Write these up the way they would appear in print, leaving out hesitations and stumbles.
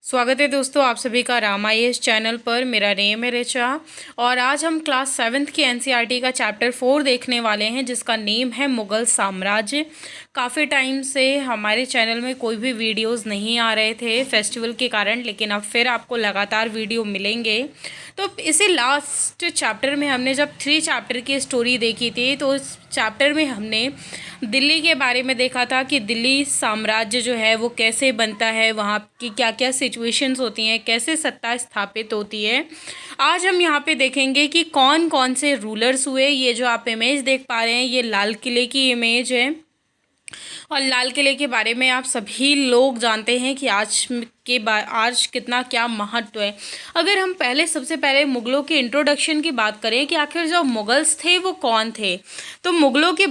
स्वागत है दोस्तों आप सभी का रामायस चैनल पर। मेरा नेम है ऋचा और आज हम क्लास 7th की एनसीईआरटी का चैप्टर 4 देखने वाले हैं जिसका नेम है मुग़ल साम्राज्य। काफ़ी टाइम से हमारे चैनल में कोई भी वीडियोस नहीं आ रहे थे फेस्टिवल के कारण, लेकिन अब फिर आपको लगातार वीडियो मिलेंगे। तो इसी लास्ट चैप्टर में हमने जब 3 चैप्टर की स्टोरी देखी थी तो इस चैप्टर में हमने दिल्ली के बारे में देखा था कि दिल्ली साम्राज्य जो है वो कैसे बनता है, वहाँ की क्या क्या सिचुएशंस होती हैं, कैसे सत्ता स्थापित होती है। आज हम यहाँ पे देखेंगे कि कौन कौन से रूलर्स हुए। ये जो आप इमेज देख पा रहे हैं ये लाल किले की इमेज है और लाल किले के बारे में आप सभी लोग जानते हैं कि आज कितना क्या महत्व है। अगर हम सबसे पहले मुग़लों के इंट्रोडक्शन की बात करें कि आखिर जो मुग़ल्स थे वो कौन थे, तो मुग़लों के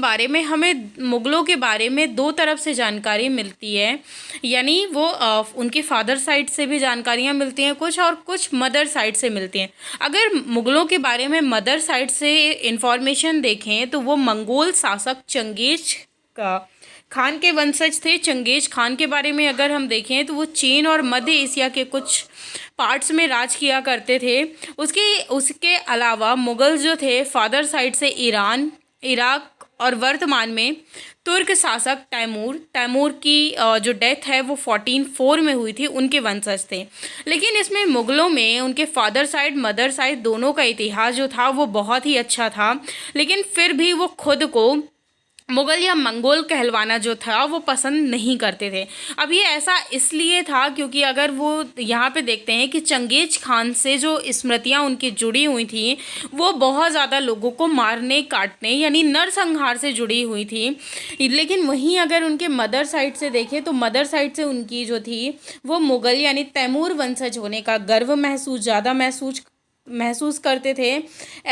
बारे में दो तरफ से जानकारी मिलती है। यानी वो उनके फादर साइड से भी जानकारियाँ मिलती हैं कुछ, और कुछ मदर साइड से मिलती हैं। अगर मुग़लों के बारे में मदर साइड से इंफॉर्मेशन देखें तो वो मंगोल शासक चंगेज़ खान के वंशज थे। चंगेज खान के बारे में अगर हम देखें तो वो चीन और मध्य एशिया के कुछ पार्ट्स में राज किया करते थे। उसके अलावा मुग़ल जो थे फादर साइड से ईरान, इराक और वर्तमान में तुर्क शासक तैमूर की जो डेथ है वो 1404 में हुई थी, उनके वंशज थे। लेकिन इसमें मुग़लों में उनके फादर साइड मदर साइड दोनों का इतिहास जो था वो बहुत ही अच्छा था, लेकिन फिर भी वो खुद को मुग़ल या मंगोल कहलवाना जो था वो पसंद नहीं करते थे। अब ये ऐसा इसलिए था क्योंकि अगर वो यहाँ पे देखते हैं कि चंगेज खान से जो स्मृतियाँ उनकी जुड़ी हुई थी वो बहुत ज़्यादा लोगों को मारने काटने यानी नरसंहार से जुड़ी हुई थी। लेकिन वहीं अगर उनके मदर साइड से देखें तो मदर साइड से उनकी जो थी वो मुग़ल यानी तैमूर वंशज होने का गर्व महसूस करते थे।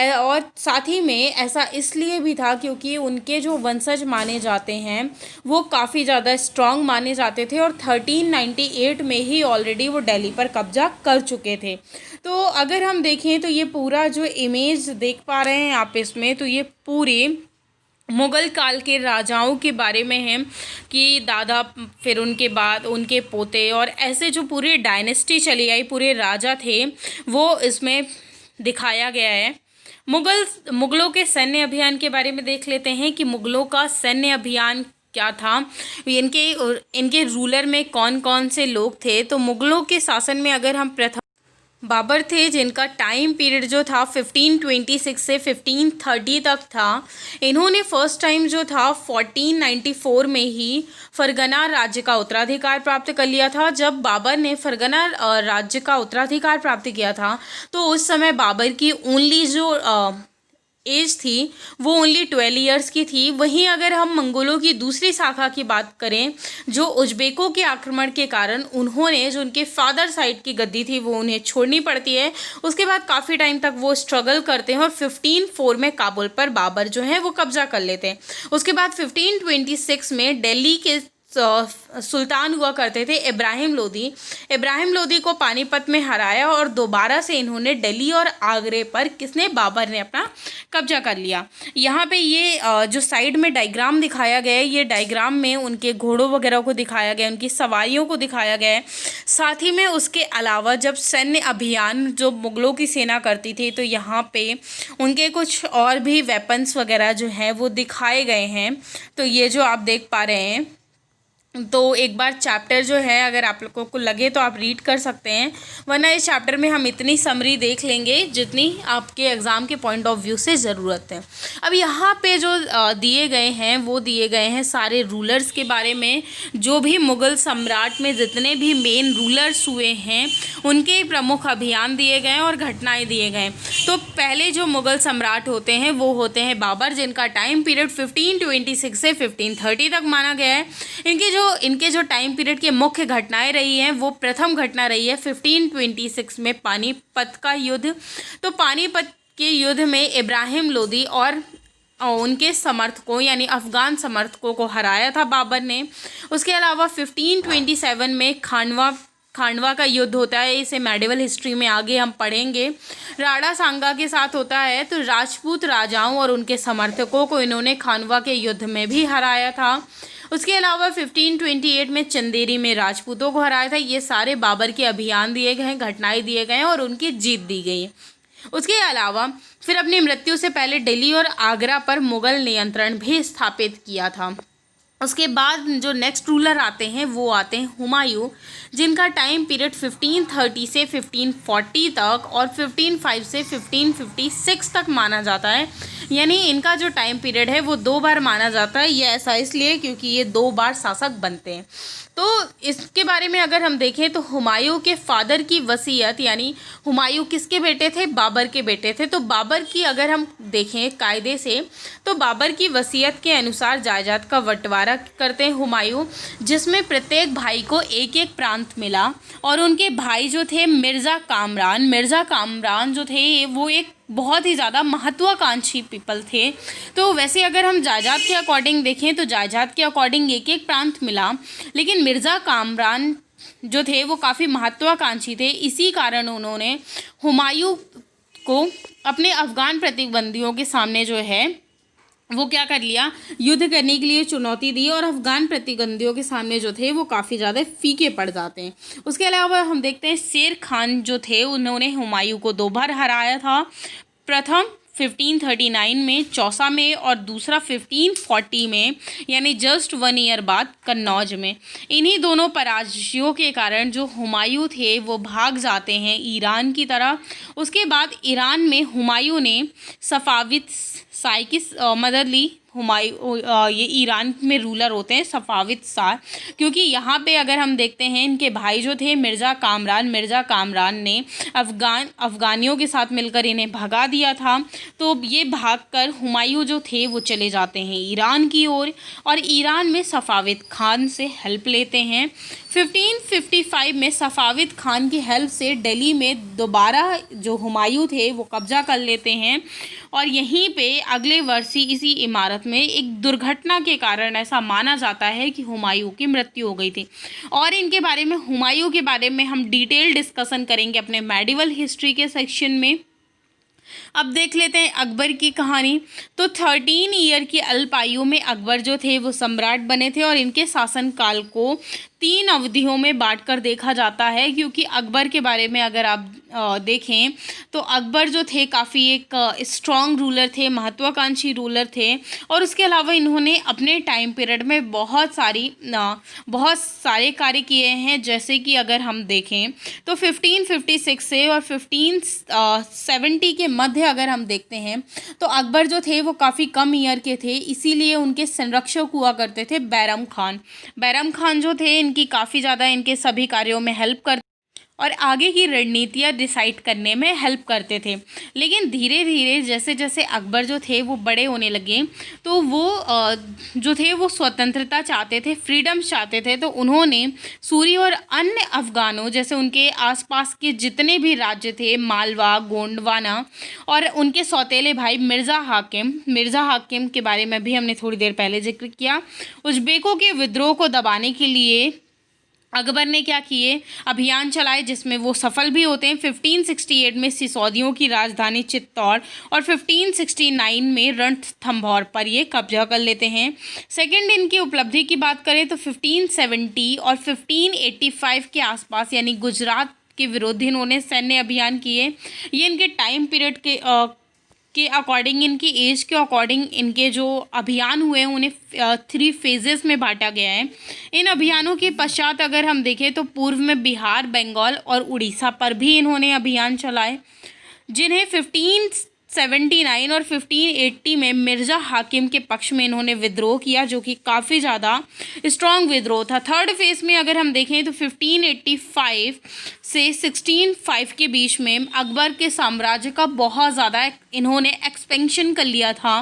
और साथ ही में ऐसा इसलिए भी था क्योंकि उनके जो वंशज माने जाते हैं वो काफ़ी ज़्यादा स्ट्रॉन्ग माने जाते थे और 1398 में ही ऑलरेडी वो दिल्ली पर कब्जा कर चुके थे। तो अगर हम देखें तो ये पूरा जो इमेज देख पा रहे हैं आप इसमें, तो ये पूरे मुग़ल काल के राजाओं के बारे में है कि दादा, फिर उनके बाद उनके पोते, और ऐसे जो पूरी डायनेस्टी चली आई, पूरे राजा थे वो इसमें दिखाया गया है। मुग़लों के सैन्य अभियान के बारे में देख लेते हैं कि मुग़लों का सैन्य अभियान क्या था, इनके रूलर में कौन कौन से लोग थे। तो मुग़लों के शासन में अगर हम प्रथम बाबर थे जिनका टाइम पीरियड जो था 1526 से 1530 तक था। इन्होंने फर्स्ट टाइम जो था 1494 में ही फरगना राज्य का उत्तराधिकार प्राप्त कर लिया था। जब बाबर ने फरगना राज्य का उत्तराधिकार प्राप्त किया था तो उस समय बाबर की ओनली जो एज थी वो ओनली 12 ईयर्स की थी। वहीं अगर हम मंगोलों की दूसरी शाखा की बात करें, जो उज्बेकों के आक्रमण के कारण उन्होंने जो उनके फादर साइड की गद्दी थी वो उन्हें छोड़नी पड़ती है। उसके बाद काफ़ी टाइम तक वो स्ट्रगल करते हैं और 1504 में काबुल पर बाबर जो है वो कब्जा कर लेते हैं। उसके बाद 1526 में दिल्ली के सुल्तान हुआ करते थे इब्राहिम लोदी को पानीपत में हराया और दोबारा से इन्होंने दिल्ली और आगरे पर बाबर ने अपना कब्जा कर लिया। यहाँ पे ये जो साइड में डायग्राम दिखाया गया है, ये डायग्राम में उनके घोड़ों वगैरह को दिखाया गया है, उनकी सवारियों को दिखाया गया है। साथ ही में उसके अलावा जब सैन्य अभियान जो मुग़लों की सेना करती थी तो यहाँ पे उनके कुछ और भी वेपन्स वगैरह जो हैं वो दिखाए गए हैं। तो ये जो आप देख पा रहे हैं, तो एक बार चैप्टर जो है अगर आप लोगों को लगे तो आप रीड कर सकते हैं, वरना इस चैप्टर में हम इतनी समरी देख लेंगे जितनी आपके एग्ज़ाम के पॉइंट ऑफ व्यू से ज़रूरत है। अब यहाँ पे जो दिए गए हैं वो दिए गए हैं सारे रूलर्स के बारे में। जो भी मुग़ल सम्राट में जितने भी मेन रूलर्स हुए हैं उनके प्रमुख अभियान दिए गए हैं और घटनाएँ दिए गए हैं। तो पहले जो मुग़ल सम्राट होते हैं वो होते हैं बाबर, जिनका टाइम पीरियड 1526 से 1530 तक माना गया है। इनके जो टाइम पीरियड की मुख्य घटनाएं रही हैं वो प्रथम घटना रही है 1526 में पानीपत का युद्ध। तो पानीपत के युद्ध में इब्राहिम लोदी और उनके समर्थकों यानी अफ़गान समर्थकों को हराया था बाबर ने। उसके अलावा 1527 में खांडवा का युद्ध होता है, इसे मेडिवल हिस्ट्री में आगे हम पढ़ेंगे। राणा सांगा के साथ होता है। तो राजपूत राजाओं और उनके समर्थकों को इन्होंने खांडवा के युद्ध में भी हराया था। उसके अलावा 1528 में चंदेरी में राजपूतों को हराया था। ये सारे बाबर के अभियान दिए गए हैं, घटनाएं दिए गए हैं और उनकी जीत दी गई है। उसके अलावा फिर अपनी मृत्यु से पहले दिल्ली और आगरा पर मुगल नियंत्रण भी स्थापित किया था। उसके बाद जो नेक्स्ट रूलर आते हैं वो आते हैं हुमायूं, जिनका टाइम पीरियड 1530 से 1540 तक और 1505 से 1556 तक माना जाता है। यानी इनका जो टाइम पीरियड है वो 2 बार माना जाता है। ये ऐसा इसलिए क्योंकि ये 2 बार शासक बनते हैं। तो इसके बारे में अगर हम देखें तो हुमायूं के फादर की वसीयत, यानी हुमायूं किसके बेटे थे? बाबर के बेटे थे। तो बाबर की अगर हम देखें कायदे से तो बाबर की वसीयत के अनुसार जायदाद का बंटवारा करते हैं हुमायूं, जिसमें प्रत्येक भाई को एक एक प्रांत मिला। और उनके भाई जो थे मिर्ज़ा कामरान जो थे वो एक बहुत ही ज़्यादा महत्वाकांक्षी पीपल थे। तो वैसे अगर हम जायदाद के अकॉर्डिंग देखें तो जायदाद के अकॉर्डिंग एक एक प्रांत मिला, लेकिन मिर्ज़ा कामरान जो थे वो काफ़ी महत्वाकांक्षी थे। इसी कारण उन्होंने हुमायूं को अपने अफ़गान प्रतिबंधियों के सामने जो है वो क्या कर लिया, युद्ध करने के लिए चुनौती दी। और अफ़गान प्रतिबंधियों के सामने जो थे वो काफ़ी ज़्यादा फीके पड़ जाते हैं। उसके अलावा हम देखते हैं शेर खान जो थे उन्होंने हुमायूं को 2 बार हराया था। प्रथम 1539 में चौसा में और दूसरा 1540 में, यानी जस्ट 1 ईयर बाद कन्नौज में। इन्हीं दोनों पराजयों के कारण जो हुमायूं थे वो भाग जाते हैं ईरान की तरफ। उसके बाद ईरान में हुमायूं ने सफ़ाविद शाह की मदद ली। हुमायूं ये ईरान में रूलर होते हैं सफ़ाविद शाह, क्योंकि यहाँ पे अगर हम देखते हैं इनके भाई जो थे मिर्ज़ा कामरान ने अफ़गानियों के साथ मिलकर इन्हें भगा दिया था। तो ये भागकर हुमायूं जो थे वो चले जाते हैं ईरान की ओर और ईरान में सफ़ाविद खान से हेल्प लेते हैं। 1555 में सफ़ाविद खान की हेल्प से दिल्ली में दोबारा जो हुमायूं थे वो कब्जा कर लेते हैं। और यहीं पे अगले वर्ष ही इसी इमारत में एक दुर्घटना के कारण ऐसा माना जाता है कि हुमायूं की मृत्यु हो गई थी। और इनके बारे में हुमायूं के बारे में हम डिटेल डिस्कशन करेंगे अपने मेडिवल हिस्ट्री के सेक्शन में। अब देख लेते हैं अकबर की कहानी। तो 13 ईयर की अल्पायु में अकबर जो थे वो सम्राट बने थे और इनके शासनकाल को 3 अवधियों में बांटकर देखा जाता है, क्योंकि अकबर के बारे में अगर आप देखें तो अकबर जो थे काफ़ी एक स्ट्रॉन्ग रूलर थे, महत्वाकांक्षी रूलर थे। और उसके अलावा इन्होंने अपने टाइम पीरियड में बहुत सारे कार्य किए हैं। जैसे कि अगर हम देखें तो 1556 से और 1570 के मध्य अगर हम देखते हैं तो अकबर जो थे वो काफ़ी कम ईयर के थे, इसीलिए उनके संरक्षक हुआ करते थे बैरम खान जो थे इनकी काफ़ी ज़्यादा इनके सभी कार्यों में हेल्प करते और आगे की रणनीतियाँ डिसाइड करने में हेल्प करते थे। लेकिन धीरे धीरे जैसे जैसे अकबर जो थे वो बड़े होने लगे तो वो जो थे वो स्वतंत्रता चाहते थे, फ्रीडम चाहते थे। तो उन्होंने सूरी और अन्य अफ़गानों जैसे उनके आसपास के जितने भी राज्य थे, मालवा, गोंडवाना और उनके सौतेले भाई मिर्ज़ा हाकिम के बारे में भी हमने थोड़ी देर पहले जिक्र किया। उज़्बेकों के विद्रोह को दबाने के लिए अकबर ने क्या किए, अभियान चलाए, जिसमें वो सफल भी होते हैं। 1568 में सिसोदियों की राजधानी चित्तौड़ और 1569 में रणथंभौर पर ये कब्जा कर लेते हैं। सेकंड इनकी उपलब्धि की बात करें तो 1570 और 1585 के आसपास यानी गुजरात के विरुद्ध इन्होंने सैन्य अभियान किए। ये इनके टाइम पीरियड के अकॉर्डिंग, इनकी एज के अकॉर्डिंग इनके जो अभियान हुए हैं उन्हें 3 फेजेस में बांटा गया है। इन अभियानों के पश्चात अगर हम देखें तो पूर्व में बिहार, बंगाल और उड़ीसा पर भी इन्होंने अभियान चलाए, जिन्हें 1579 और 1580 में मिर्ज़ा हाकिम के पक्ष में इन्होंने विद्रोह किया, जो कि काफ़ी ज़्यादा स्ट्रॉन्ग विद्रोह था। थर्ड फेज़ में अगर हम देखें तो 1585 से 1605 के बीच में अकबर के साम्राज्य का बहुत ज़्यादा इन्होंने एक्सपेंशन कर लिया था।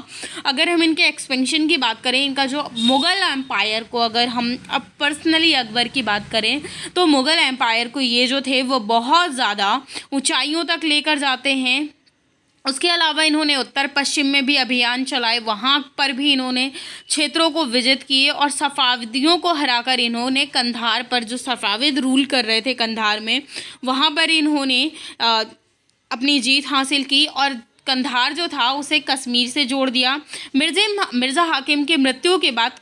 अगर हम इनके एक्सपेंशन की बात करें, इनका जो मुग़ल एम्पायर को अगर हम अब पर्सनली अकबर की बात करें तो मुग़ल एम्पायर को ये जो थे वो बहुत ज़्यादा ऊंचाइयों तक लेकर जाते हैं। उसके अलावा इन्होंने उत्तर पश्चिम में भी अभियान चलाए, वहाँ पर भी इन्होंने क्षेत्रों को विजित किए और सफ़ाविदियों को हराकर इन्होंने कंधार पर, जो सफ़ाविद रूल कर रहे थे कंधार में, वहाँ पर इन्होंने अपनी जीत हासिल की और कंधार जो था उसे कश्मीर से जोड़ दिया। मिर्ज़ा हाकिम की मृत्यु के बाद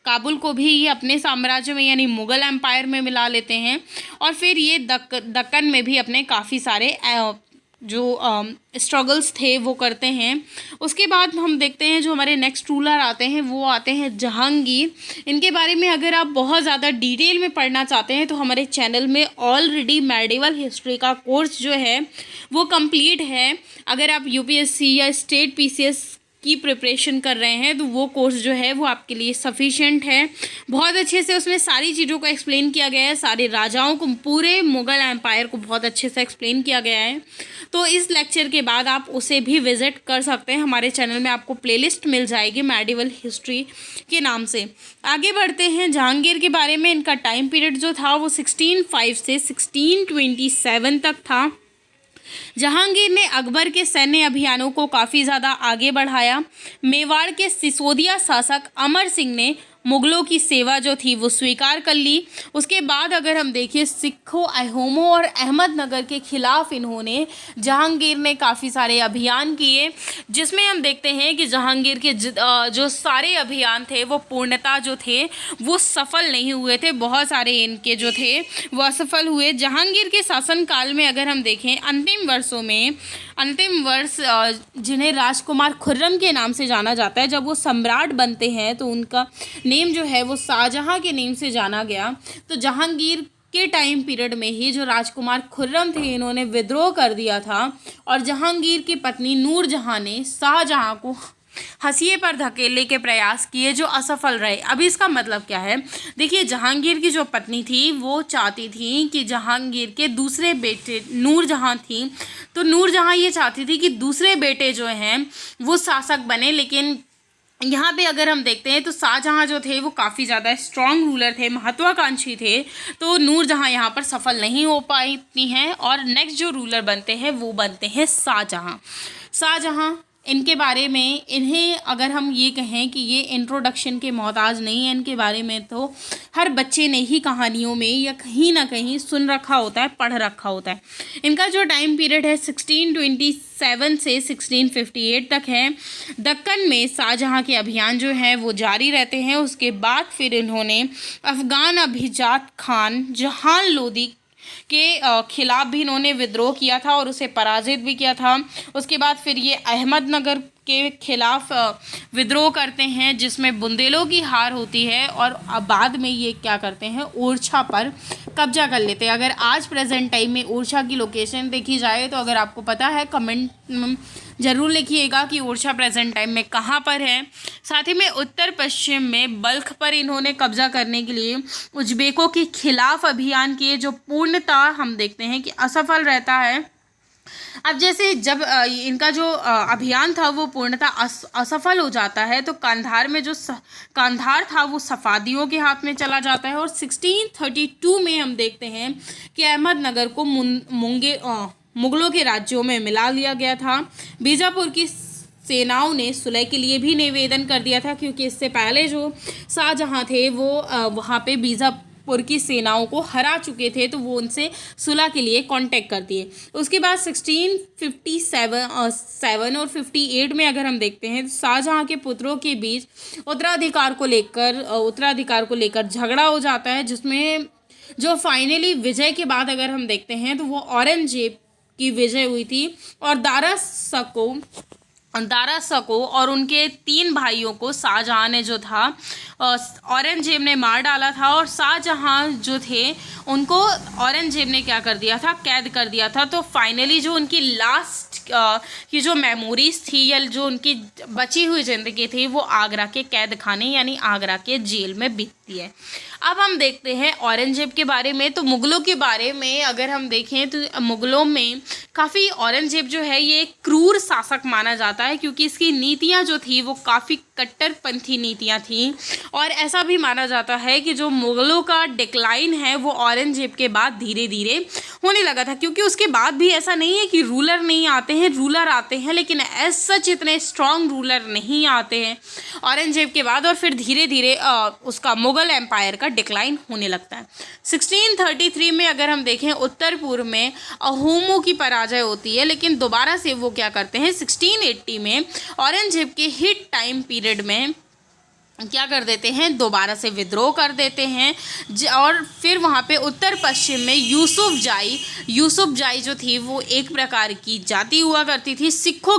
काबुल को भी ये अपने साम्राज्य में यानी मुग़ल एम्पायर में मिला लेते हैं और फिर ये दक्कन में भी अपने काफ़ी सारे जो स्ट्रगल्स थे वो करते हैं। उसके बाद हम देखते हैं जो हमारे नेक्स्ट रूलर आते हैं वो आते हैं जहांगीर। इनके बारे में अगर आप बहुत ज़्यादा डिटेल में पढ़ना चाहते हैं तो हमारे चैनल में ऑलरेडी मेडिवल हिस्ट्री का कोर्स जो है वो कंप्लीट है। अगर आप यूपीएससी या स्टेट पीसीएस की प्रिपरेशन कर रहे हैं तो वो कोर्स जो है वो आपके लिए सफिशिएंट है। बहुत अच्छे से उसमें सारी चीज़ों को एक्सप्लेन किया गया है, सारे राजाओं को, पूरे मुग़ल एम्पायर को बहुत अच्छे से एक्सप्लेन किया गया है। तो इस लेक्चर के बाद आप उसे भी विज़िट कर सकते हैं। हमारे चैनल में आपको प्लेलिस्ट मिल जाएगी मेडिवल हिस्ट्री के नाम से। आगे बढ़ते हैं जहांगीर के बारे में। इनका टाइम पीरियड जो था वो 1605 से 1627 तक था। जहांगीर ने अकबर के सैन्य अभियानों को काफ़ी ज़्यादा आगे बढ़ाया। मेवाड़ के सिसोदिया शासक अमर सिंह ने मुग़लों की सेवा जो थी वो स्वीकार कर ली। उसके बाद अगर हम देखिए सिखों, अहोमों और अहमदनगर के ख़िलाफ़ इन्होंने जहांगीर ने काफ़ी सारे अभियान किए, जिसमें हम देखते हैं कि जहांगीर के जो सारे अभियान थे वो पूर्णतः जो थे वो सफल नहीं हुए थे। बहुत सारे इनके जो थे वो असफल हुए। जहांगीर के शासनकाल में अगर हम देखें अंतिम वर्ष जिन्हें राजकुमार खुर्रम के नाम से जाना जाता है, जब वो सम्राट बनते हैं तो उनका नेम जो है वो शाहजहां के नेम से जाना गया। तो जहांगीर के टाइम पीरियड में ही जो राजकुमार खुर्रम थे इन्होंने विद्रोह कर दिया था और जहांगीर की पत्नी नूरजहां ने शाहजहां को हंसिए पर धकेलने के प्रयास किए जो असफल रहे। अभी इसका मतलब क्या है, देखिए जहांगीर की जो पत्नी थी वो चाहती थी कि जहांगीर के दूसरे बेटे, नूरजहां थी, तो नूरजहां ये चाहती थी कि दूसरे बेटे जो हैं वो शासक बने। लेकिन यहाँ पे अगर हम देखते हैं तो शाहजहां जो थे वो काफ़ी ज़्यादा स्ट्रॉन्ग रूलर थे, महत्वाकांक्षी थे, तो नूरजहां यहाँ पर सफल नहीं हो पाती हैं और नेक्स्ट जो रूलर बनते हैं वो बनते हैं शाहजहां। इनके बारे में, इन्हें अगर हम ये कहें कि ये इंट्रोडक्शन के मोहताज नहीं है, इनके बारे में तो हर बच्चे ने ही कहानियों में या कहीं ना कहीं सुन रखा होता है, पढ़ रखा होता है। इनका जो टाइम पीरियड है 1627 से 1658 तक है। दक्कन में शाहजहां के अभियान जो हैं वो जारी रहते हैं। उसके बाद फिर इन्होंने अफ़गान अभिजात खान जहान लोदी के खिलाफ भी इन्होंने विद्रोह किया था और उसे पराजित भी किया था। उसके बाद फिर ये अहमदनगर के खिलाफ विद्रोह करते हैं जिसमें बुंदेलों की हार होती है और बाद में ये क्या करते हैं, ओरछा पर कब्जा कर लेते हैं। अगर आज प्रेजेंट टाइम में ओरछा की लोकेशन देखी जाए तो अगर आपको पता है कमेंट ज़रूर लिखिएगा कि ओरछा प्रेजेंट टाइम में कहाँ पर है। साथ ही में उत्तर पश्चिम में बल्ख पर इन्होंने कब्जा करने के लिए उज्बेकों के खिलाफ अभियान किए जो पूर्णतः हम देखते हैं कि असफल रहता है। अब जैसे जब इनका जो अभियान था वो पूर्णतः असफल हो जाता है तो कांधार में जो कांधार था वो सफ़ादियों के हाथ में चला जाता है और 1632 में हम देखते हैं कि अहमदनगर को मुग़लों के राज्यों में मिला लिया गया था। बीजापुर की सेनाओं ने सुलह के लिए भी निवेदन कर दिया था क्योंकि इससे पहले जो शाहजहां थे वो वहाँ पे बीजापुर की सेनाओं को हरा चुके थे, तो वो उनसे सुलह के लिए कांटेक्ट कर दिए। उसके बाद 1657 और 58 में अगर हम देखते हैं तो शाहजहां के पुत्रों के बीच उत्तराधिकार को लेकर झगड़ा हो जाता है, जिसमें जो फाइनली विजय के बाद अगर हम देखते हैं तो वो औरंगजेब की विजय हुई थी और दारा शको और उनके 3 भाइयों को शाहजहां ने जो था औरंगजेब ने मार डाला था और शाहजहां जो थे उनको औरंगजेब ने क्या कर दिया था, कैद कर दिया था। तो फाइनली जो उनकी लास्ट की जो मेमोरीज थी या जो उनकी बची हुई ज़िंदगी थी वो आगरा के कैद खाने यानी आगरा के जेल में बीतती है। अब हम देखते हैं औरंगजेब के बारे में। तो मुग़लों के बारे में अगर हम देखें तो मुग़लों में काफ़ी औरंगजेब जो है ये एक क्रूर शासक माना जाता है क्योंकि इसकी नीतियाँ जो थी वो काफ़ी कट्टरपंथी नीतियाँ थीं और ऐसा भी माना जाता है कि जो मुग़लों का डिक्लाइन है वो औरंगजेब के बाद धीरे धीरे होने लगा था, क्योंकि उसके बाद भी ऐसा नहीं है कि रूलर नहीं आते हैं, रूलर आते हैं लेकिन एज सच इतने स्ट्रॉन्ग रूलर नहीं आते हैं औरंगजेब के बाद और फिर धीरे धीरे उसका मुग़ल एम्पायर का डिक्लाइन होने लगता है। 1633 में अगर हम देखें उत्तर पूर्व में अहोमों की पराजय होती है, लेकिन दोबारा से वो क्या करते हैं 1680 में औरंगजेब के हिट टाइम पीरियड में क्या कर देते हैं, दोबारा से विद्रोह कर देते हैं। और फिर वहाँ पे उत्तर पश्चिम में यूसुफ जाई जो थी वो एक प्रकार की जाति हुआ करती थी। सिखों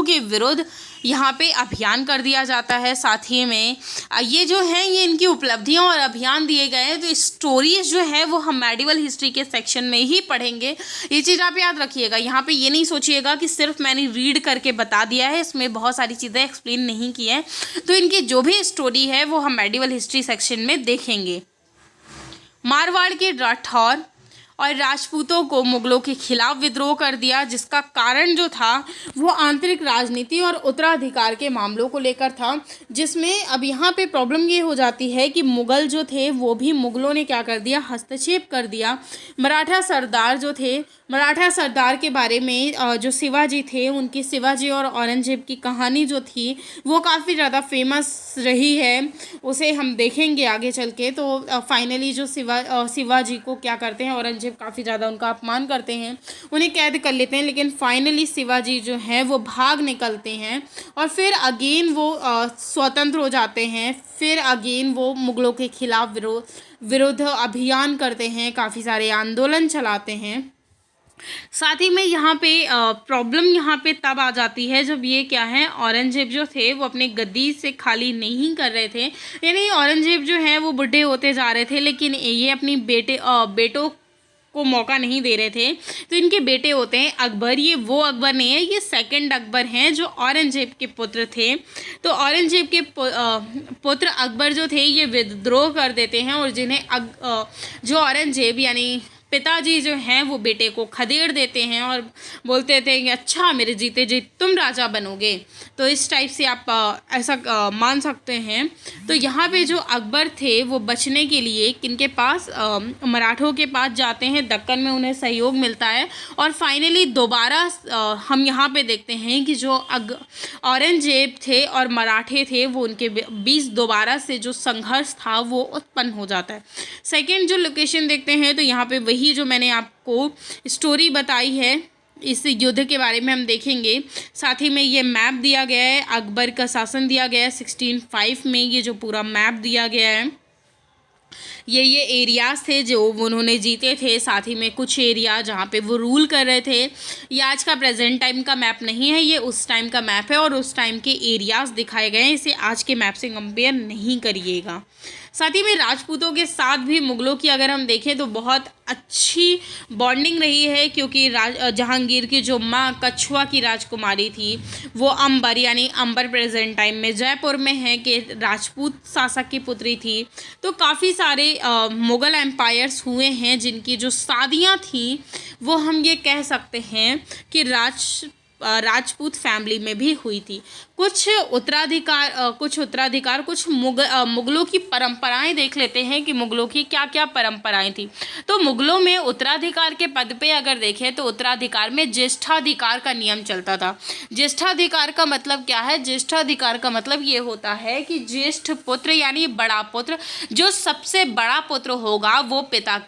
के विरुद्ध यहाँ पे अभियान कर दिया जाता है। साथ ही में ये जो है ये इनकी उपलब्धियाँ और अभियान दिए गए हैं। तो स्टोरीज जो है वो हम मेडिवल हिस्ट्री के सेक्शन में ही पढ़ेंगे। ये चीज़ आप याद रखिएगा। यहाँ पे ये नहीं सोचिएगा कि सिर्फ मैंने रीड करके बता दिया है, इसमें बहुत सारी चीज़ें एक्सप्लेन नहीं की है। तो इनकी जो भी स्टोरी है वो हम मेडिवल हिस्ट्री सेक्शन में देखेंगे। मारवाड़ के राठौर और राजपूतों को मुगलों के खिलाफ विद्रोह कर दिया, जिसका कारण जो था वो आंतरिक राजनीति और उत्तराधिकार के मामलों को लेकर था। जिसमें अब यहाँ पे प्रॉब्लम ये हो जाती है कि मुगल जो थे वो भी, मुगलों ने क्या कर दिया, हस्तक्षेप कर दिया। मराठा सरदार के बारे में जो शिवाजी थे, उनकी शिवाजी और औरंगजेब की कहानी जो थी वो काफ़ी ज़्यादा फेमस रही है। उसे हम देखेंगे आगे चल के। तो फाइनली जो शिवाजी को क्या करते हैं, औरंगजेब काफ़ी ज़्यादा उनका अपमान करते हैं, उन्हें कैद कर लेते हैं। लेकिन फाइनली शिवाजी जो हैं वो भाग निकलते हैं और फिर अगेन वो स्वतंत्र हो जाते हैं। फिर अगेन वो मुगलों के खिलाफ विरुद्ध अभियान करते हैं, काफ़ी सारे आंदोलन चलाते हैं। साथ ही में यहाँ पे प्रॉब्लम यहाँ पे तब आ जाती है जब ये क्या है, औरंगजेब जो थे वो अपने गद्दी से खाली नहीं कर रहे थे। यानी औरंगजेब जो है वो बुढ़े होते जा रहे थे, लेकिन ये अपनी बेटों को मौका नहीं दे रहे थे। तो इनके बेटे होते हैं अकबर। ये वो अकबर नहीं है, ये सेकंड अकबर हैं जो औरंगजेब के पुत्र थे। तो औरंगजेब के पुत्र अकबर जो थे ये विद्रोह कर देते हैं और जो औरंगजेब यानी पिताजी जो हैं वो बेटे को खदेड़ देते हैं और बोलते थे कि अच्छा मेरे जीते जी तुम राजा बनोगे। तो इस टाइप से आप ऐसा मान सकते हैं। तो यहाँ पे जो अकबर थे वो बचने के लिए किनके पास, मराठों के पास जाते हैं। दक्कन में उन्हें सहयोग मिलता है और फाइनली दोबारा हम यहाँ पे देखते हैं कि जो औरंगजेब थे और मराठे थे वो उनके बीच दोबारा से जो संघर्ष था वो उत्पन्न हो जाता है। सेकेंड जो लोकेशन देखते हैं तो यहाँ पे वही जो मैंने आपको स्टोरी बताई है इस युद्ध के बारे में हम देखेंगे। साथ ही में ये मैप दिया गया है, अकबर का शासन दिया गया है 1605 में। ये जो पूरा मैप दिया गया है ये एरियाज़ थे जो उन्होंने जीते थे। साथ ही में कुछ एरिया जहाँ पे वो रूल कर रहे थे। ये आज का प्रेजेंट टाइम का मैप नहीं है, ये उस टाइम का मैप है और उस टाइम के एरियाज़ दिखाए गए हैं। इसे आज के मैप से कंपेयर नहीं करिएगा। साथ ही में राजपूतों के साथ भी मुगलों की अगर हम देखें तो बहुत अच्छी बॉन्डिंग रही है, क्योंकि जहांगीर की जो माँ कछुआ की राजकुमारी थी वो अंबर यानी अंबर प्रेजेंट टाइम में जयपुर में है कि राजपूत शासक की पुत्री थी। तो काफ़ी सारे मुग़ल एम्पायर्स हुए हैं जिनकी जो शादियाँ थी वो हम ये कह सकते हैं कि राजपूत फैमिली में भी हुई थी। कुछ उत्तराधिकार कुछ मुगलों की परंपराएं देख लेते हैं कि मुगलों की क्या क्या परंपराएं थी। तो मुगलों में उत्तराधिकार के पद पे अगर देखें तो उत्तराधिकार में ज्येष्ठाधिकार का नियम चलता था। ज्येष्ठाधिकार का मतलब क्या है? ज्येष्ठाधिकार का मतलब ये होता है कि ज्येष्ठ पुत्र यानी बड़ा पुत्र, जो सबसे बड़ा पुत्र होगा वो पिता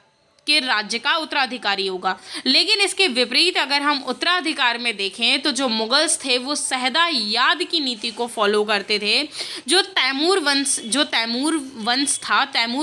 के राज्य का उत्तराधिकारी होगा। लेकिन इसके विपरीत अगर हम उत्तराधिकार में देखें तो जो मुगल्स थे वो सहदा याद की नीति को फॉलो करते थे। जो तैमूर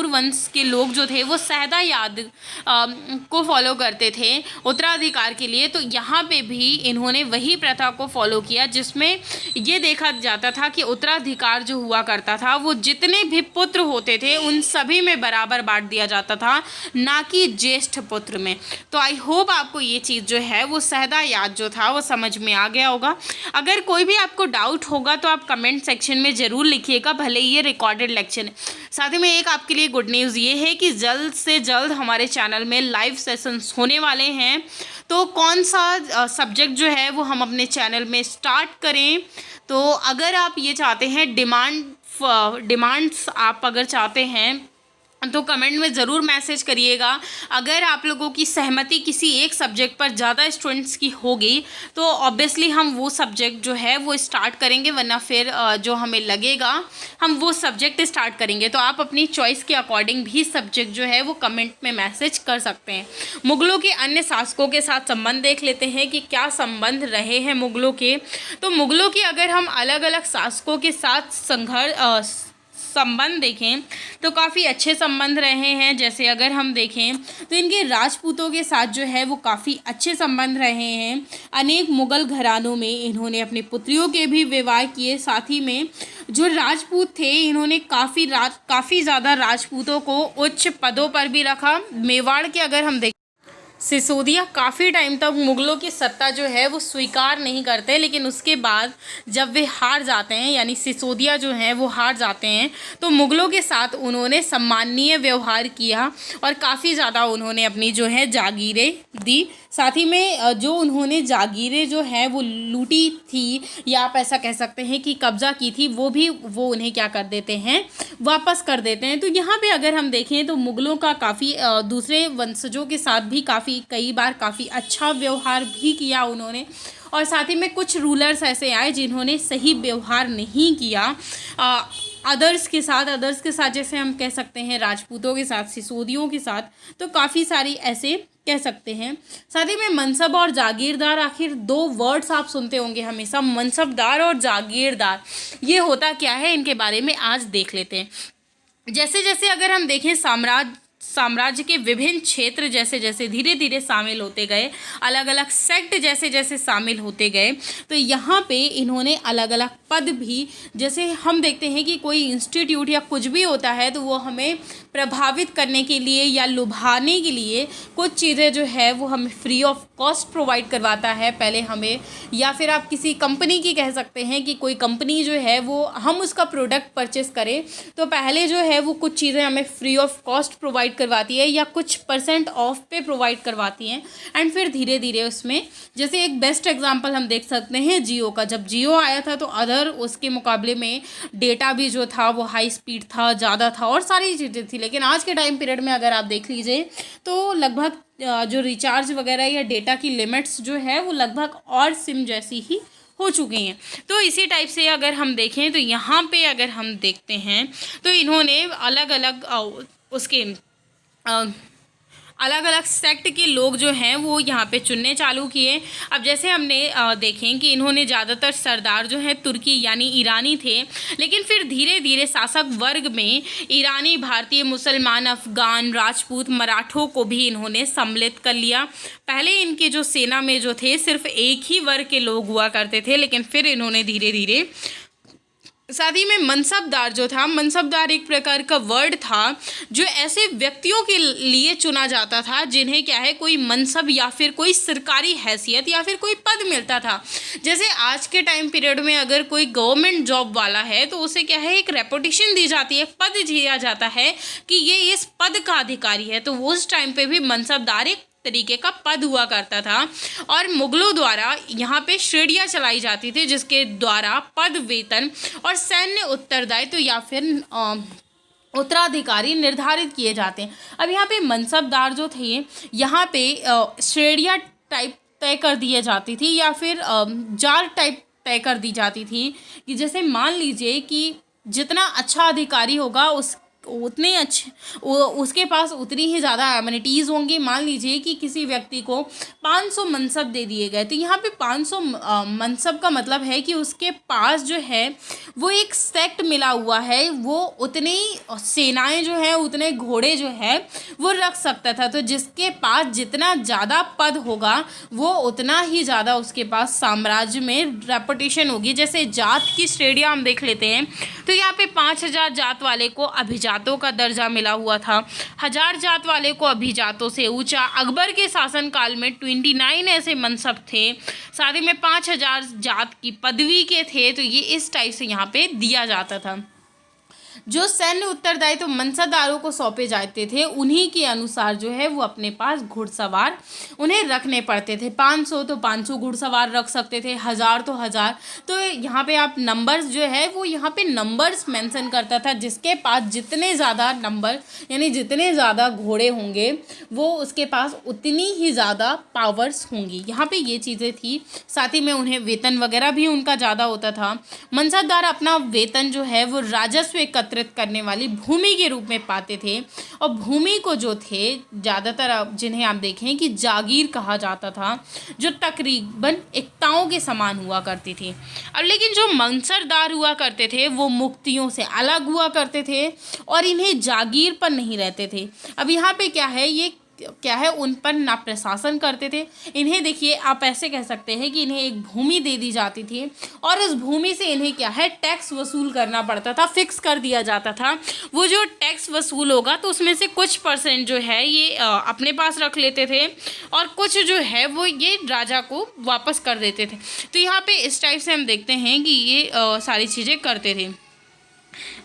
वंश के लोग जो थे वो सहदा याद को फॉलो करते थे उत्तराधिकार के लिए। तो यहाँ पे भी इन्होंने वही प्रथा को फॉलो किया जिसमें ये देखा जाता था कि उत्तराधिकार जो हुआ करता था वो जितने भी पुत्र होते थे उन सभी में बराबर बांट दिया जाता था, ना कि ज्येष्ठ पुत्र में। तो आई होप आपको ये चीज़ जो है वो सहदा याद जो था वो समझ में आ गया होगा। अगर कोई भी आपको डाउट होगा तो आप कमेंट सेक्शन में ज़रूर लिखिएगा, भले ये रिकॉर्डेड लेक्चर है। साथ ही में एक आपके लिए गुड न्यूज़ ये है कि जल्द से जल्द हमारे चैनल में लाइव सेशंस होने वाले हैं। तो कौन सा सब्जेक्ट जो है वो हम अपने चैनल में स्टार्ट करें, तो अगर आप ये चाहते हैं डिमांड्स आप अगर चाहते हैं तो कमेंट में ज़रूर मैसेज करिएगा। अगर आप लोगों की सहमति किसी एक सब्जेक्ट पर ज़्यादा स्टूडेंट्स की होगी तो ऑब्वियसली हम वो सब्जेक्ट जो है वो स्टार्ट करेंगे, वरना फिर जो हमें लगेगा हम वो सब्जेक्ट स्टार्ट करेंगे। तो आप अपनी चॉइस के अकॉर्डिंग भी सब्जेक्ट जो है वो कमेंट में मैसेज कर सकते हैं। मुग़लों के अन्य शासकों के साथ संबंध देख लेते हैं कि क्या संबंध रहे हैं मुग़लों के। तो मुग़लों की अगर हम अलग अलग शासकों के साथ संबंध देखें तो काफ़ी अच्छे संबंध रहे हैं। जैसे अगर हम देखें तो इनके राजपूतों के साथ जो है वो काफ़ी अच्छे संबंध रहे हैं। अनेक मुग़ल घरानों में इन्होंने अपनी पुत्रियों के भी विवाह किए। साथ ही में जो राजपूत थे इन्होंने काफ़ी ज़्यादा राजपूतों को उच्च पदों पर भी रखा। मेवाड़ के अगर हम देखें, सिसोदिया काफ़ी टाइम तक मुग़लों की सत्ता जो है वो स्वीकार नहीं करते, लेकिन उसके बाद जब वे हार जाते हैं, यानी सिसोदिया जो हैं वो हार जाते हैं, तो मुग़लों के साथ उन्होंने सम्माननीय व्यवहार किया और काफ़ी ज़्यादा उन्होंने अपनी जो है जागीरें दी। साथ ही में जो उन्होंने जागीरें जो है वो लूटी थी, या आप ऐसा कह सकते हैं कि कब्ज़ा की थी, वो उन्हें क्या कर देते हैं, वापस कर देते हैं। तो यहाँ पे अगर हम देखें तो मुग़लों का काफ़ी दूसरे वंशजों के साथ भी कई बार काफ़ी अच्छा व्यवहार भी किया उन्होंने। और साथ ही में कुछ रूलर्स ऐसे आए जिन्होंने सही व्यवहार नहीं किया अदर्स के साथ जैसे हम कह सकते हैं राजपूतों के साथ, सिसोदियों के साथ, तो काफ़ी सारी ऐसे कह सकते हैं। साथ ही में मनसब और जागीरदार, आखिर दो वर्ड्स आप सुनते होंगे हमेशा, मनसबदार और जागीरदार, ये होता क्या है इनके बारे में आज देख लेते हैं। जैसे जैसे अगर हम देखें साम्राज्य के विभिन्न क्षेत्र जैसे जैसे धीरे धीरे शामिल होते गए, अलग अलग सेक्ट जैसे जैसे शामिल होते गए, तो यहाँ पे इन्होंने अलग अलग पद भी, जैसे हम देखते हैं कि कोई इंस्टीट्यूट या कुछ भी होता है तो वो हमें प्रभावित करने के लिए या लुभाने के लिए कुछ चीज़ें जो है वो हमें फ्री ऑफ कॉस्ट प्रोवाइड करवाता है पहले हमें। या फिर आप किसी कंपनी की कह सकते हैं कि कोई कंपनी जो है वो हम उसका प्रोडक्ट परचेस करें तो पहले जो है वो कुछ चीज़ें हमें फ्री ऑफ कॉस्ट प्रोवाइड करवाती है या कुछ % ऑफ पे प्रोवाइड करवाती हैं, एंड फिर धीरे धीरे उसमें, जैसे एक बेस्ट एग्जांपल हम देख सकते हैं जियो का। जब जियो आया था तो अदर उसके मुकाबले में डेटा भी जो था वो हाई स्पीड था, ज़्यादा था और सारी चीज़ें थी। लेकिन आज के टाइम पीरियड में अगर आप देख लीजिए तो लगभग जो रिचार्ज वगैरह या डेटा की लिमिट्स जो है वो लगभग और सिम जैसी ही हो चुकी हैं। तो इसी टाइप से अगर हम देखें तो यहाँ पे अगर हम देखते हैं तो इन्होंने अलग अलग उसके अलग अलग सेक्ट के लोग जो हैं वो यहाँ पे चुनने चालू किए। अब जैसे हमने देखें कि इन्होंने ज़्यादातर सरदार जो है तुर्की यानी ईरानी थे, लेकिन फिर धीरे धीरे शासक वर्ग में ईरानी, भारतीय, मुसलमान, अफ़गान, राजपूत, मराठों को भी इन्होंने सम्मिलित कर लिया। पहले इनके जो सेना में जो थे सिर्फ एक ही वर्ग के लोग हुआ करते थे, लेकिन फिर इन्होंने धीरे धीरे, साथ ही में मनसबदार जो था, मनसबदार एक प्रकार का वर्ड था जो ऐसे व्यक्तियों के लिए चुना जाता था जिन्हें क्या है कोई मनसब या फिर कोई सरकारी हैसियत या फिर कोई पद मिलता था। जैसे आज के टाइम पीरियड में अगर कोई गवर्नमेंट जॉब वाला है तो उसे क्या है एक रेपुटेशन दी जाती है, पद दिया जाता है कि ये इस पद का अधिकारी है। तो उस टाइम पे भी मनसबदार एक तरीके का पद हुआ करता था और मुगलों द्वारा यहाँ पे श्रेणियाँ चलाई जाती थी जिसके द्वारा पद, वेतन और सैन्य उत्तरदायित्व या फिर उत्तराधिकारी निर्धारित किए जाते हैं। अब यहाँ पे मनसबदार जो थे यहाँ पे श्रेणियाँ टाइप तय कर दिए जाती थी या फिर जार टाइप तय कर दी जाती थी कि जैसे मान लीजिए कि जितना अच्छा अधिकारी होगा उतने अच्छे उसके पास उतनी ही ज़्यादा एमिनिटीज़ होंगी। मान लीजिए कि किसी व्यक्ति को 500 मनसब दे दिए गए, तो यहाँ पे 500 मनसब का मतलब है कि उसके पास जो है वो एक सेक्ट मिला हुआ है, वो उतनी सेनाएं जो है, उतने घोड़े जो है वो रख सकता था। तो जिसके पास जितना ज़्यादा पद होगा वो उतना ही ज़्यादा उसके पास साम्राज्य में रेपुटेशन होगी। जैसे जात की श्रेणियाँ हम देख लेते हैं तो यहाँ पे 5000 जात वाले को अभिजातों का दर्जा मिला हुआ था, 1000 जात वाले को अभिजातों से ऊंचा। अकबर के शासनकाल में 29 ऐसे मनसब थे, साथ ही में 5000 जात की पदवी के थे। तो ये इस टाइप से यहाँ पे दिया जाता था। जो सैन्य उत्तरदायित्व तो मनसादारों को सौंपे जाते थे, उन्हीं के अनुसार जो है वो अपने पास घुड़सवार उन्हें रखने पड़ते थे। 500 तो 500 घुड़सवार रख सकते थे, 1000 तो 1000। तो यहाँ पे आप नंबर्स जो है वो यहाँ पे नंबर्स मेंशन करता था, जिसके पास जितने ज़्यादा नंबर यानी जितने ज़्यादा घोड़े होंगे वो उसके पास उतनी ही ज़्यादा पावर्स होंगी। यहाँ पे ये चीज़ें थी। साथ ही में उन्हें वेतन वगैरह भी उनका ज़्यादा होता था। मनसादार अपना वेतन जो है वो राजस्व एकत्रित करने वाली भूमि के रूप में पाते थे, और भूमि को जो थे ज़्यादातर जिन्हें आप देखें कि जागीर कहा जाता था, जो तकरीबन एकताओं के समान हुआ करती थी। अब लेकिन जो मनसरदार हुआ करते थे वो मुक्तियों से अलग हुआ करते थे और इन्हें जागीर पर नहीं रहते थे। अब यहाँ पे क्या है उन पर ना प्रशासन करते थे। इन्हें देखिए, आप ऐसे कह सकते हैं कि इन्हें एक भूमि दे दी जाती थी और उस भूमि से इन्हें क्या है टैक्स वसूल करना पड़ता था, फिक्स कर दिया जाता था। वो जो टैक्स वसूल होगा तो उसमें से कुछ परसेंट जो है ये अपने पास रख लेते थे और कुछ जो है वो ये राजा को वापस कर देते थे। तो यहाँ पे इस टाइप से हम देखते हैं कि ये सारी चीज़ें करते थे।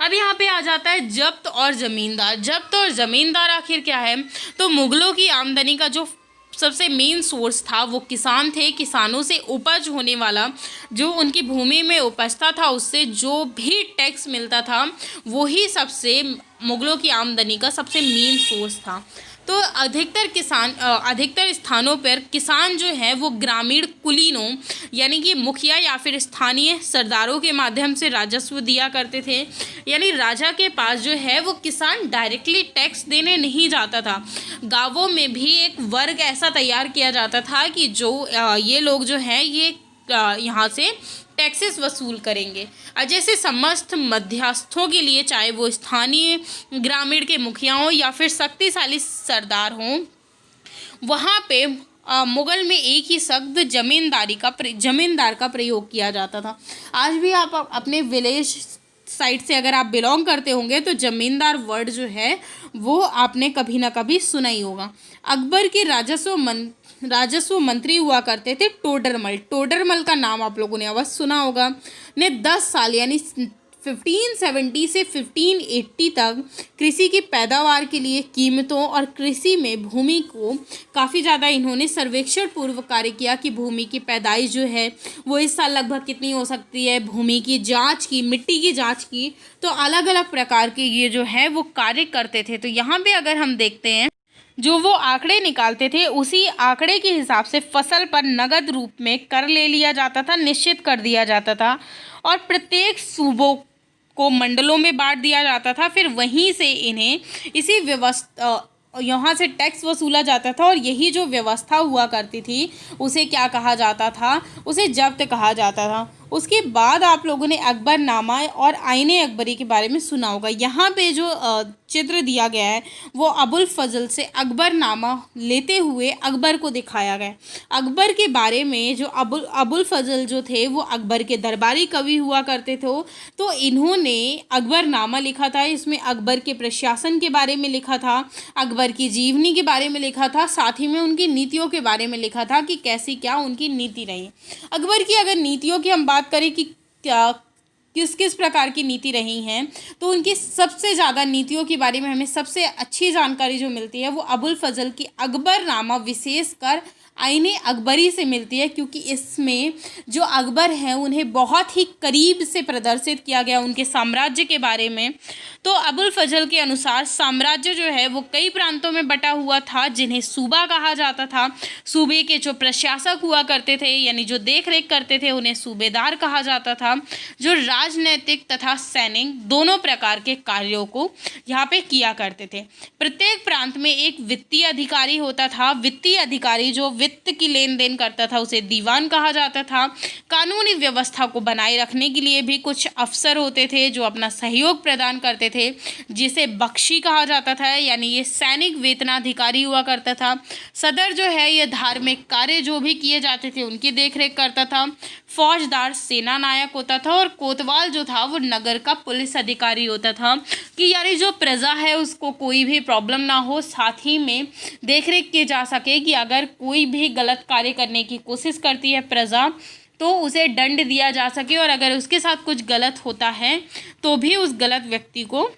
अब यहाँ पे आ जाता है जब्त और ज़मींदार। जब्त और ज़मींदार आखिर क्या है? तो मुग़लों की आमदनी का जो सबसे मेन सोर्स था वो किसान थे। किसानों से उपज होने वाला जो उनकी भूमि में उपजता था उससे जो भी टैक्स मिलता था वही सबसे मुग़लों की आमदनी का सबसे मेन सोर्स था। तो अधिकतर स्थानों पर किसान जो है वो ग्रामीण कुलीनों यानी कि मुखिया या फिर स्थानीय सरदारों के माध्यम से राजस्व दिया करते थे। यानी राजा के पास जो है वो किसान डायरेक्टली टैक्स देने नहीं जाता था। गांवों में भी एक वर्ग ऐसा तैयार किया जाता था कि जो ये लोग जो हैं ये यहाँ से टैक्सेस वसूल करेंगे। जैसे समस्त मध्यस्थों के लिए, चाहे वो स्थानीय ग्रामीण के मुखिया हों या फिर शक्तिशाली सरदार हों, वहाँ पे मुग़ल में एक ही शब्द जमींदार का प्रयोग किया जाता था। आज भी आप अपने विलेज साइड से अगर आप बिलोंग करते होंगे तो जमींदार वर्ड जो है वो आपने कभी ना कभी सुना ही होगा। अकबर के राजस्व मंत्री हुआ करते थे टोडरमल का नाम आप लोगों ने अवश्य सुना होगा। ने 10 साल यानी 1570 से 1580 तक कृषि की पैदावार के लिए कीमतों और कृषि में भूमि को काफ़ी ज़्यादा इन्होंने सर्वेक्षण पूर्व कार्य किया कि भूमि की पैदाइश जो है वो इस साल लगभग कितनी हो सकती है। भूमि की जांच की, मिट्टी की जांच की, तो अलग अलग प्रकार के ये जो है वो कार्य करते थे। तो यहाँ पे अगर हम देखते हैं जो वो आंकड़े निकालते थे उसी आंकड़े के हिसाब से फसल पर नगद रूप में कर ले लिया जाता था, निश्चित कर दिया जाता था और प्रत्येक सूबों को मंडलों में बांट दिया जाता था। फिर वहीं से इन्हें इसी व्यवस्था यहाँ से टैक्स वसूला जाता था और यही जो व्यवस्था हुआ करती थी उसे क्या कहा जाता था? उसे जब्त कहा जाता था। उसके बाद आप लोगों ने अकबरनामा और आईने अकबरी के बारे में सुना होगा। यहाँ पे जो चित्र दिया गया है वो अबुल फजल से अकबरनामा लेते हुए अकबर को दिखाया गया। अकबर के बारे में जो अबुल फजल जो थे वो अकबर के दरबारी कवि हुआ करते थे। तो इन्होंने अकबरनामा लिखा था। इसमें अकबर के प्रशासन के बारे में लिखा था, अकबर की जीवनी के बारे में लिखा था, साथ ही में उनकी नीतियों के बारे में लिखा था कि कैसी क्या उनकी नीति रही। अकबर की अगर नीतियों की हम बात करें कि क्या किस किस प्रकार की नीति रही हैं, तो उनकी सबसे ज़्यादा नीतियों के बारे में हमें सबसे अच्छी जानकारी जो मिलती है वो अबुल फजल की अकबरनामा विशेषकर आईने अकबरी से मिलती है, क्योंकि इसमें जो अकबर हैं उन्हें बहुत ही करीब से प्रदर्शित किया गया उनके साम्राज्य के बारे में। तो अबुल फजल के अनुसार साम्राज्य जो है वो कई प्रांतों में बटा हुआ था जिन्हें सूबा कहा जाता था। सूबे के जो प्रशासक हुआ करते थे यानी जो देख रेख करते थे उन्हें सूबेदार कहा जाता था, जो राजनैतिक तथा सैनिक दोनों प्रकार के कार्यों को यहाँ पे किया करते थे। प्रत्येक प्रांत में एक वित्तीय अधिकारी होता था। वित्तीय अधिकारी जो वित्त की लेन देन करता था उसे दीवान कहा जाता था। कानूनी व्यवस्था को बनाए रखने के लिए भी कुछ अफसर होते थे जो अपना सहयोग प्रदान करते थे, जिसे बख्शी कहा जाता था, यानी ये सैनिक वेतनाधिकारी हुआ करता था। सदर जो है ये धार्मिक कार्य जो भी किए जाते थे उनकी देखरेख करता था। फौजदार सेना नायक होता था और कोतवाल जो था वो नगर का पुलिस अधिकारी होता था कि यानी जो प्रजा है उसको कोई भी प्रॉब्लम ना हो, साथ ही में देखरेख की जा सके कि अगर कोई भी गलत कार्य करने की कोशिश करती है प्रजा तो उसे दंड दिया जा सके, और अगर उसके साथ कुछ गलत होता है तो भी उस गलत व्यक्ति को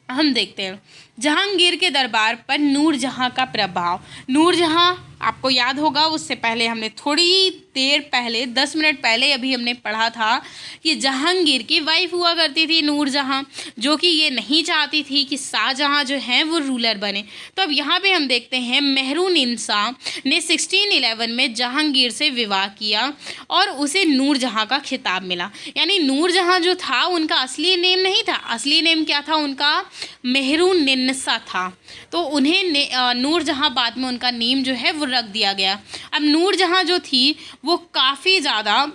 हम देखते हैं। जहांगीर के दरबार पर नूरजहां का प्रभाव। नूरजहां आपको याद होगा, उससे पहले हमने थोड़ी देर पहले 10 मिनट पहले अभी हमने पढ़ा था कि जहांगीर की वाइफ हुआ करती थी नूरजहां, जो कि ये नहीं चाहती थी कि शाहजहां जो हैं वो रूलर बने। तो अब यहाँ पे हम देखते हैं मेहरुनिसा ने 1611 में जहांगीर से विवाह किया और उसे नूरजहां का खिताब मिला। यानी नूरजहां जो था उनका असली नेम नहीं था, असली नेम क्या था उनका? मेहरुनिसा था। तो उन्हें नूरजहां बाद में उनका नेम जो है वो रख दिया गया। अब नूरजहां जो थी वो काफ़ी ज़्यादा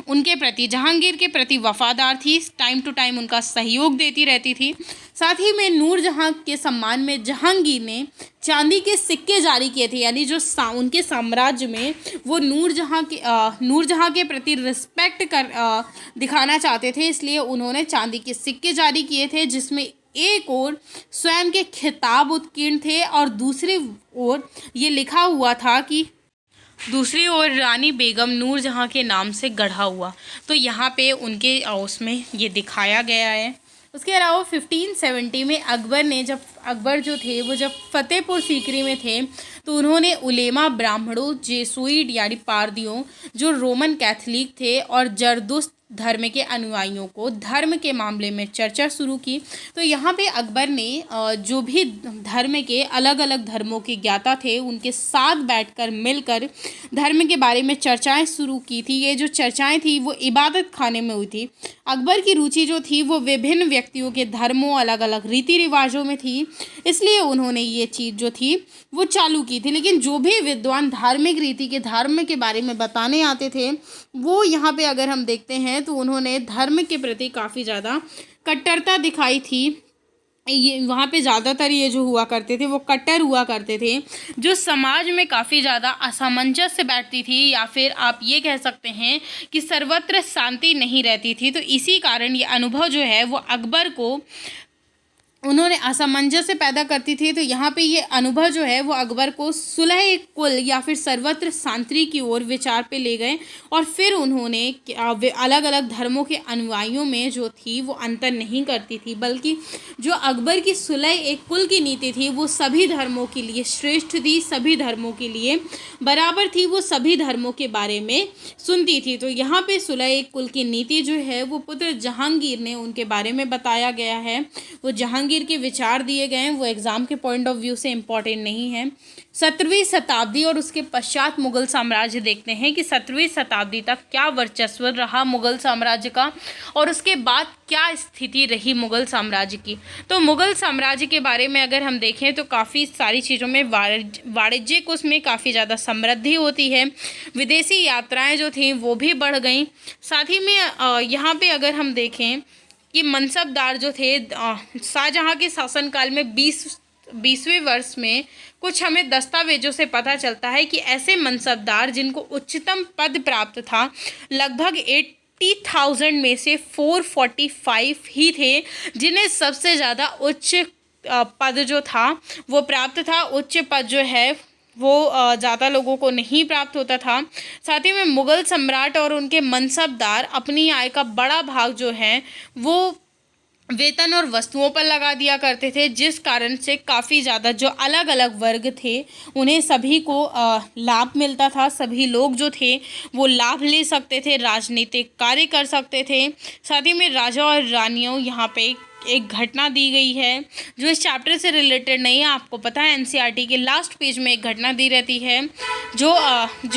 उनके प्रति, जहांगीर के प्रति वफादार थी, टाइम टू टाइम उनका सहयोग देती रहती थी। साथ ही में नूरजहां के सम्मान में जहांगीर ने चांदी के सिक्के जारी किए थे। यानी जो उनके साम्राज्य में वो नूरजहां के प्रति रिस्पेक्ट दिखाना चाहते थे, इसलिए उन्होंने चांदी के सिक्के जारी किए थे, जिसमें एक ओर स्वयं के खिताब उत्कीर्ण थे और दूसरी ओर ये लिखा हुआ था कि दूसरी ओर रानी बेगम नूरजहां के नाम से गढ़ा हुआ। तो यहाँ पे उनके उसमें ये दिखाया गया है। उसके अलावा 1570 में अकबर जो थे वो जब फतेहपुर सीकरी में थे, तो उन्होंने उलेमा, ब्राह्मणों, जेसुइट यानी पारदियों जो रोमन कैथोलिक थे और जरदुश्त धर्म के अनुयायियों को धर्म के मामले में चर्चा शुरू की। तो यहाँ पे अकबर ने जो भी धर्म के अलग अलग धर्मों के ज्ञाता थे उनके साथ बैठकर मिलकर धर्म के बारे में चर्चाएं शुरू की थी। ये जो चर्चाएं थी वो इबादत खाने में हुई थी। अकबर की रुचि जो थी वो विभिन्न व्यक्तियों के धर्मों, अलग अलग रीति रिवाजों में थी, इसलिए उन्होंने ये चीज़ जो थी वो चालू की थी। लेकिन जो भी विद्वान धार्मिक रीति के धर्म के बारे में बताने आते थे, वो यहाँ पे अगर हम देखते हैं तो उन्होंने धर्म के प्रति काफ़ी ज़्यादा कट्टरता दिखाई थी। ये वहाँ पे ज़्यादातर ये जो हुआ करते थे वो कट्टर हुआ करते थे, जो समाज में काफ़ी ज़्यादा असमंजस से बैठती थी, या फिर आप ये कह सकते हैं कि सर्वत्र शांति नहीं रहती थी। तो इसी कारण ये अनुभव जो है वो अकबर को उन्होंने असमंजस पैदा करती थी। तो यहाँ पे ये अनुभव जो है वो अकबर को सुलह कुल या फिर सर्वत्र शांति की ओर विचार पे ले गए, और फिर उन्होंने अलग अलग धर्मों के अनुयायियों में जो थी वो अंतर नहीं करती थी, बल्कि जो अकबर की सुलह एक कुल की नीति थी वो सभी धर्मों के लिए श्रेष्ठ थी, सभी धर्मों के लिए बराबर थी, वो सभी धर्मों के बारे में सुनती थी। तो यहाँ पे सुलह एक कुल की नीति जो है वो पुत्र जहांगीर ने उनके बारे में बताया गया है। वो जहांगीर के विचार दिए गए हैं, वो एग्जाम के पॉइंट ऑफ व्यू से इम्पॉर्टेंट नहीं है। 17वीं शताब्दी और उसके पश्चात मुगल साम्राज्य देखते हैं कि 17वीं शताब्दी तक क्या वर्चस्व रहा मुगल साम्राज्य का, और उसके बाद क्या स्थिति रही मुगल साम्राज्य की। तो मुगल साम्राज्य के बारे में अगर हम देखें तो काफ़ी सारी चीज़ों में वाणिज्यिक उसमें काफ़ी ज़्यादा समृद्धि होती है, विदेशी यात्राएं जो थी वो भी बढ़ गई। साथ ही में यहाँ पे अगर हम देखें कि मनसबदार जो थे शाहजहां के शासनकाल में 20वें वर्ष में कुछ हमें दस्तावेजों से पता चलता है कि ऐसे मनसबदार जिनको उच्चतम पद प्राप्त था लगभग 80,000 में से 445 ही थे जिन्हें सबसे ज़्यादा उच्च पद जो था वो प्राप्त था। उच्च पद जो है वो ज़्यादा लोगों को नहीं प्राप्त होता था। साथ ही में मुग़ल सम्राट और उनके मनसबदार अपनी आय का बड़ा भाग जो है वो वेतन और वस्तुओं पर लगा दिया करते थे, जिस कारण से काफ़ी ज़्यादा जो अलग अलग वर्ग थे उन्हें सभी को लाभ मिलता था। सभी लोग जो थे वो लाभ ले सकते थे, राजनीतिक कार्य कर सकते थे। साथ ही में राजा और रानियों, यहाँ पे एक घटना दी गई है जो इस चैप्टर से रिलेटेड नहीं है। आपको पता है एनसीईआरटी के लास्ट पेज में एक घटना दी रहती है जो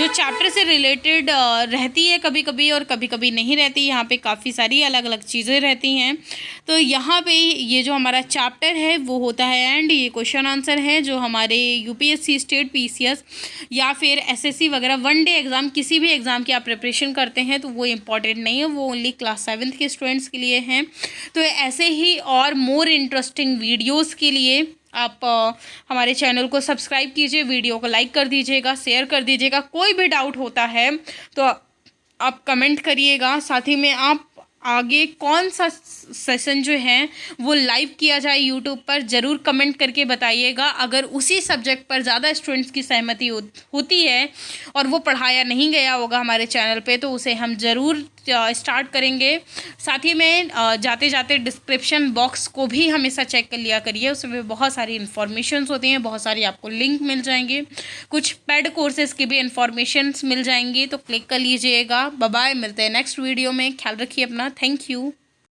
चैप्टर से रिलेटेड रहती है कभी कभी और कभी कभी नहीं रहती। यहाँ पे काफ़ी सारी अलग अलग चीज़ें रहती हैं। तो यहाँ पे ये जो हमारा चैप्टर है वो होता है एंड ये क्वेश्चन आंसर है जो हमारे यूपीएससी, स्टेट पीसीएस या फिर एसएससी वगैरह वन डे एग्ज़ाम, किसी भी एग्ज़ाम की आप प्रिपरेशन करते हैं तो वो इम्पॉर्टेंट नहीं है, वो ओनली क्लास 7th के स्टूडेंट्स के लिए हैं। तो ऐसे ही और मोर इंटरेस्टिंग वीडियोस के लिए आप हमारे चैनल को सब्सक्राइब कीजिए, वीडियो को लाइक कर दीजिएगा, शेयर कर दीजिएगा। कोई भी डाउट होता है तो आप कमेंट करिएगा। साथ ही में आप आगे कौन सा सेशन जो है वो लाइव किया जाए यूट्यूब पर, ज़रूर कमेंट करके बताइएगा। अगर उसी सब्जेक्ट पर ज़्यादा स्टूडेंट्स की सहमति होती है और वो पढ़ाया नहीं गया होगा हमारे चैनल पे, तो उसे हम ज़रूर स्टार्ट करेंगे। साथ ही में जाते जाते डिस्क्रिप्शन बॉक्स को भी हमेशा चेक कर लिया करिए, उसमें बहुत सारी इन्फॉर्मेशंस होती हैं, बहुत सारी आपको लिंक मिल जाएंगे, कुछ पेड कोर्सेज़ की भी इन्फॉर्मेशंस मिल जाएंगी, तो क्लिक कर लीजिएगा। बाय बाय, मिलते हैं नेक्स्ट वीडियो में, ख्याल रखिए अपना, थैंक यू।